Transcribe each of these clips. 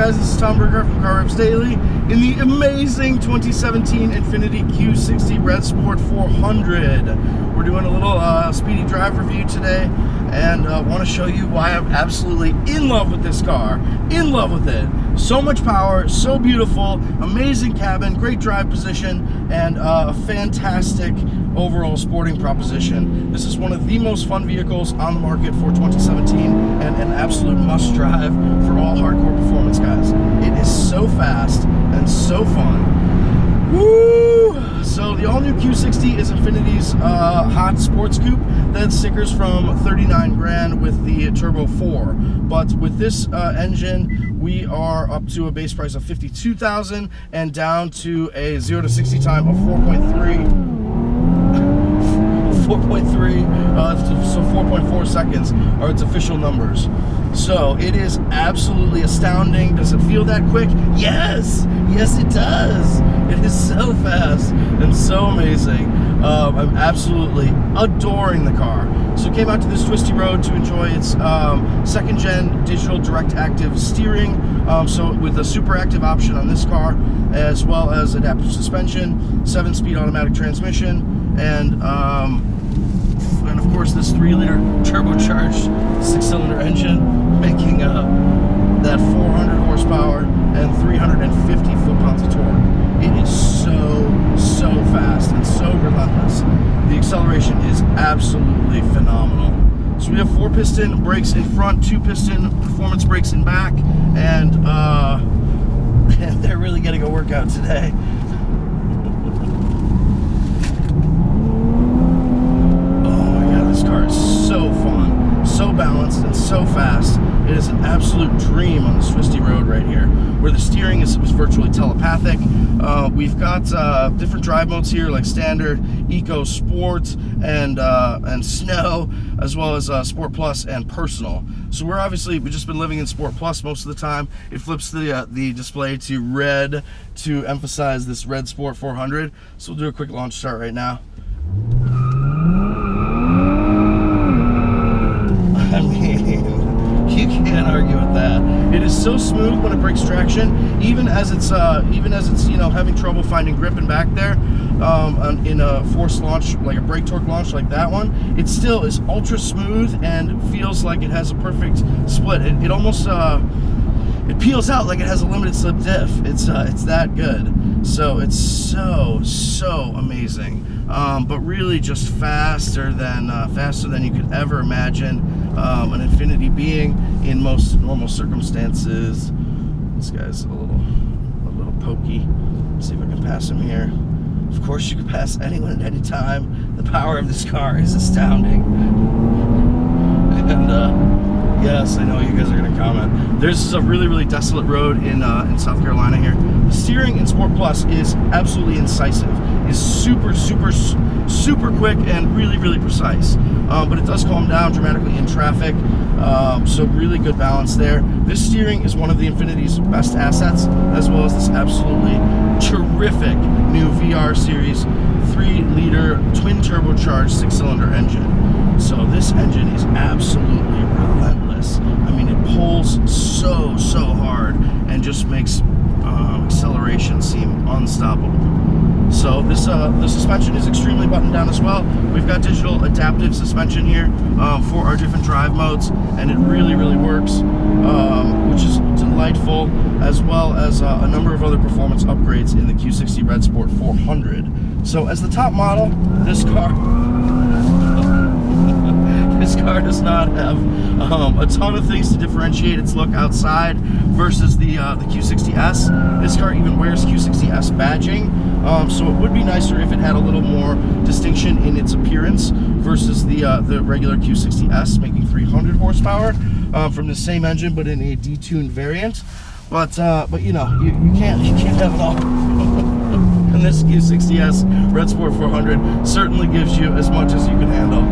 guys? This is Tom Berger from Car Reps Daily in the amazing 2017 Infiniti Q60 Red Sport 400. We're doing a little speedy drive review today, and want to show you why I'm absolutely in love with this car. In love with it. So much power, so beautiful, amazing cabin, great drive position, and a fantastic overall sporting proposition. This is one of the most fun vehicles on the market for 2017 and an absolute must drive for all hardcore performance guys. It is so fast and so fun. Woo! So the all-new Q60 is Infiniti's hot sports coupe that stickers from 39 grand with the Turbo 4. But with this engine, we are up to a base price of $52,000 and down to a 0 to 60 time of 4.3, so 4.4 seconds are its official numbers. So it is absolutely astounding. Does it feel that quick? Yes! Yes, it does! It is so fast and so amazing. I'm absolutely adoring the car. So came out to this twisty road to enjoy its second gen digital direct active steering. So with a super active option on this car, as well as adaptive suspension, 7-speed automatic transmission, and of course this 3-liter turbocharged 6-cylinder engine, making that 400 horsepower and 350 foot-pounds of torque. It is so fast and so relentless. The acceleration is absolutely phenomenal. So we have 4-piston brakes in front, 2-piston performance brakes in back, and they're really getting a workout today. This car is so fun, so balanced, and so fast. It is an absolute dream on this twisty road right here, where the steering is virtually telepathic. We've got different drive modes here, like standard, eco, sport, and snow, as well as sport plus and personal. So we've just been living in sport plus most of the time. It flips the display to red to emphasize this Red Sport 400. So we'll do a quick launch start right now. I mean, you can't argue with that. It is so smooth when it breaks traction, even as it's having trouble finding grip and back there. In a forced launch, like a brake torque launch like that one, it still is ultra smooth and feels like it has a perfect split. It almost it peels out like it has a limited slip diff. It's that good. So it's so amazing. But really just faster than you could ever imagine an Infiniti being in most normal circumstances. This guy's a little pokey. Let's see if I can pass him here. Of course you can pass anyone at any time. The power of this car is astounding. And yes, I know you guys are going to comment. There's a really desolate road in South Carolina here. The steering in Sport Plus is absolutely incisive. It's super quick and really precise. But it does calm down dramatically in traffic. So really good balance there. This steering is one of the Infiniti's best assets, as well as this absolutely terrific new VR Series 3-liter twin turbocharged 6-cylinder engine. So this engine is absolutely relentless. I mean, it pulls so hard and just makes acceleration seem unstoppable. So this the suspension is extremely buttoned down as well. We've got digital adaptive suspension here for our different drive modes, and it really works, which is delightful, as well as a number of other performance upgrades in the Q60 Red Sport 400. So as the top model, this car does not have a ton of things to differentiate its look outside versus the Q60S. This car even wears Q60S badging, so it would be nicer if it had a little more distinction in its appearance versus the regular Q60S, making 300 horsepower from the same engine but in a detuned variant. But you know, you can't have it all. And this Q60S Red Sport 400 certainly gives you as much as you can handle.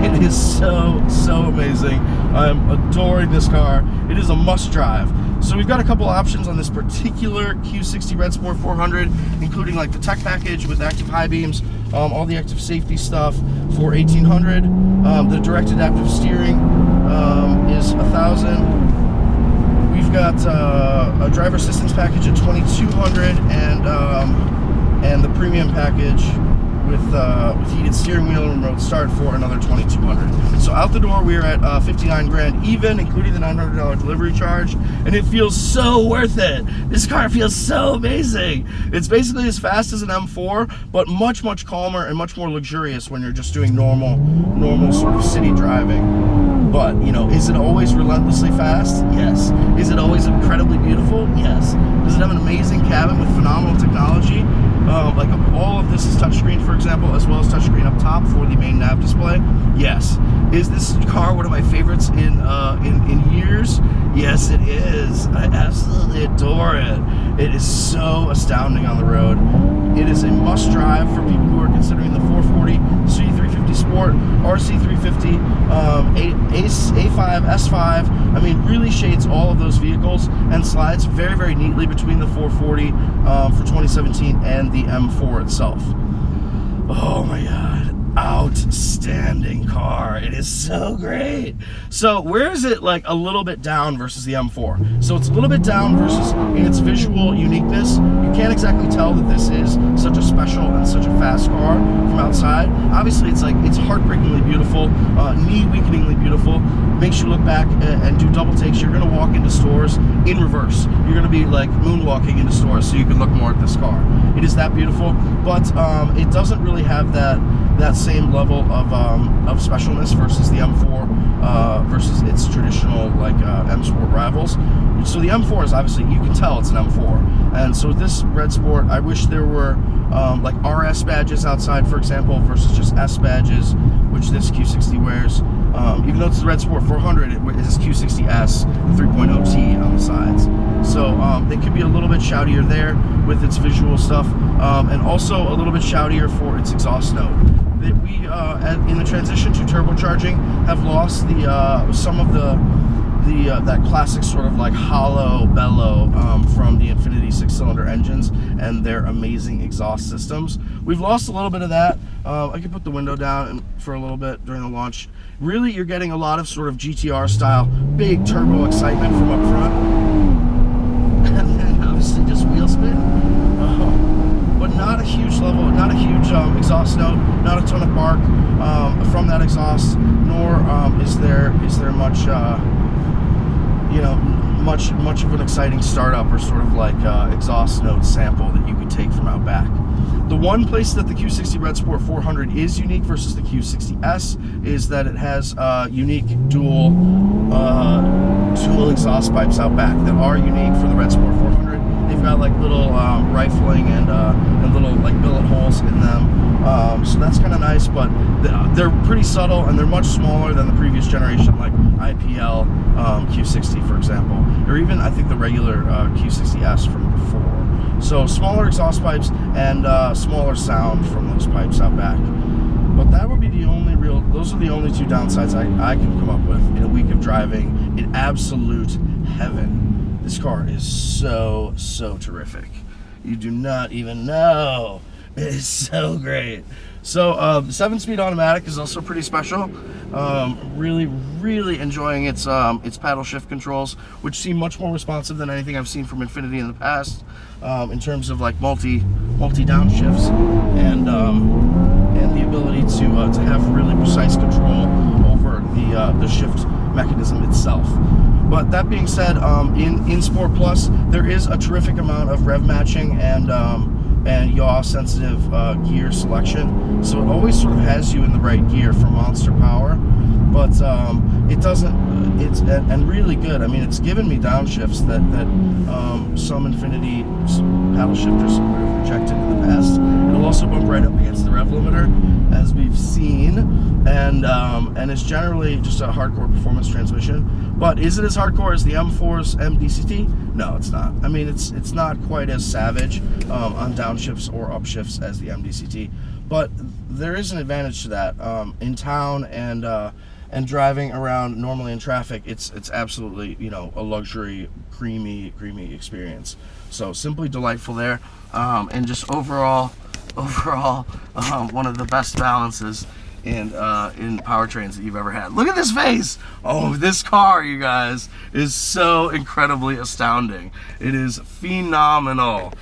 It is so amazing. I'm adoring this car. It is a must drive. So we've got a couple options on this particular Q60 Red Sport 400, including like the tech package with active high beams, all the active safety stuff for $1,800. The direct adaptive steering is $1,000. We've We've got a driver assistance package at $2,200 and the premium package with heated steering wheel and remote start for another $2,200. So out the door, we're at 59 grand even, including the $900 delivery charge, and it feels so worth it. This car feels so amazing. It's basically as fast as an M4, but much, much calmer and much more luxurious when you're just doing normal sort of city driving. But, you know, is it always relentlessly fast? Yes. Is it always incredibly beautiful? Yes. Does it have an amazing cabin with phenomenal technology? Like all of this is touchscreen, for example, as well as touchscreen up top for the main nav display. Yes. Is this car one of my favorites in years? Yes, it is. I absolutely adore it. It is so astounding on the road. It is a must-drive for people who are considering the 440, C350 Sport, RC350, A5, S5. I mean, really shades all of those vehicles and slides very, very neatly between the 440 for 2017 and the M4 itself. Oh my God. Outstanding car. It is so great. So where is it like a little bit down versus the M4? So it's a little bit down versus in its visual uniqueness. You can't exactly tell that this is such a special and such a fast car from outside. Obviously it's heartbreakingly beautiful, knee-weakeningly beautiful. Makes you look back and do double takes. You're gonna walk into stores in reverse. You're gonna be like moonwalking into stores so you can look more at this car. It is that beautiful, but it doesn't really have that same level of specialness versus the M4 versus its traditional like M Sport rivals. So the M4 is obviously, you can tell it's an M4, and so this Red Sport, I wish there were like RS badges outside, for example, versus just S badges, which this Q60 wears. Even though it's the Red Sport 400, it is Q60S 3.0T on the sides. So they could be a little bit shoutier there with its visual stuff, and also a little bit shoutier for its exhaust note. That we, in the transition to turbocharging, have lost some of that classic sort of like hollow bellow from the Infiniti 6-cylinder engines and their amazing exhaust systems. We've lost a little bit of that. I can put the window down for a little bit during the launch. Really, you're getting a lot of sort of GTR style, big turbo excitement from up front. And then obviously just wheel spin. But not a huge level, not a huge exhaust note, not a ton of bark from that exhaust, nor is there much, you know, much of an exciting startup or sort of like exhaust note sample that you could take from out back. The one place that the Q60 Red Sport 400 is unique versus the Q60S is that it has unique dual exhaust pipes out back that are unique for the Red Sport 400. They've got like little rifling and little like billet holes in them, so that's kind of nice. But they're pretty subtle and they're much smaller than the previous generation, like IPL Q60, for example, or even I think the regular Q60S from before. So smaller exhaust pipes and smaller sound from those pipes out back. But that would be the only those are the only two downsides I can come up with in a week of driving in absolute heaven. This car is so terrific. You do not even know. It is so great. So the 7-speed automatic is also pretty special. Really enjoying its paddle shift controls, which seem much more responsive than anything I've seen from Infiniti in the past, in terms of like multi downshifts and the ability to have really precise control over the shift mechanism itself. But that being said, in Sport Plus, there is a terrific amount of rev matching and yaw sensitive gear selection. So it always sort of has you in the right gear for monster power. But it doesn't, and really good. I mean, it's given me downshifts that some Infiniti paddle shifters have rejected in the past. It'll also bump right up against the rev limiter, as we've seen, and it's generally just a hardcore performance transmission. But is it as hardcore as the M4's MDCT? No, it's not. I mean, it's not quite as savage on downshifts or upshifts as the MDCT, but there is an advantage to that in town and driving around normally in traffic. It's absolutely, you know, a luxury, creamy experience. So simply delightful there, and just overall one of the best balances in powertrains that you've ever had. Look at this face. Oh, this car, you guys, is so incredibly astounding. It is phenomenal.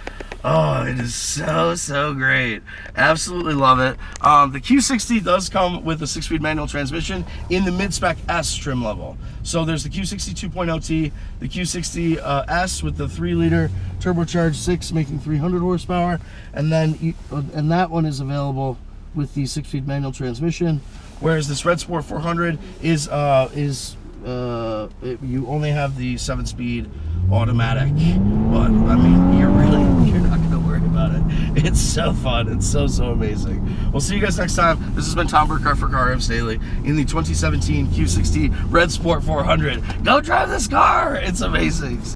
Oh, it is so great. Absolutely love it. The Q60 does come with a 6-speed manual transmission in the mid-spec S trim level. So there's the Q60 2.0T, the Q60 S with the 3-liter turbocharged 6 making 300 horsepower, and then and that one is available with the 6-speed manual transmission. Whereas this Red Sport 400 is you only have the 7-speed automatic, but I mean, you're not gonna worry about it. It's so fun. It's so amazing. We'll see you guys next time. This has been Tom Burkhardt for Car Staley in the 2017 Q60 Red Sport 400. Go drive this car. It's amazing.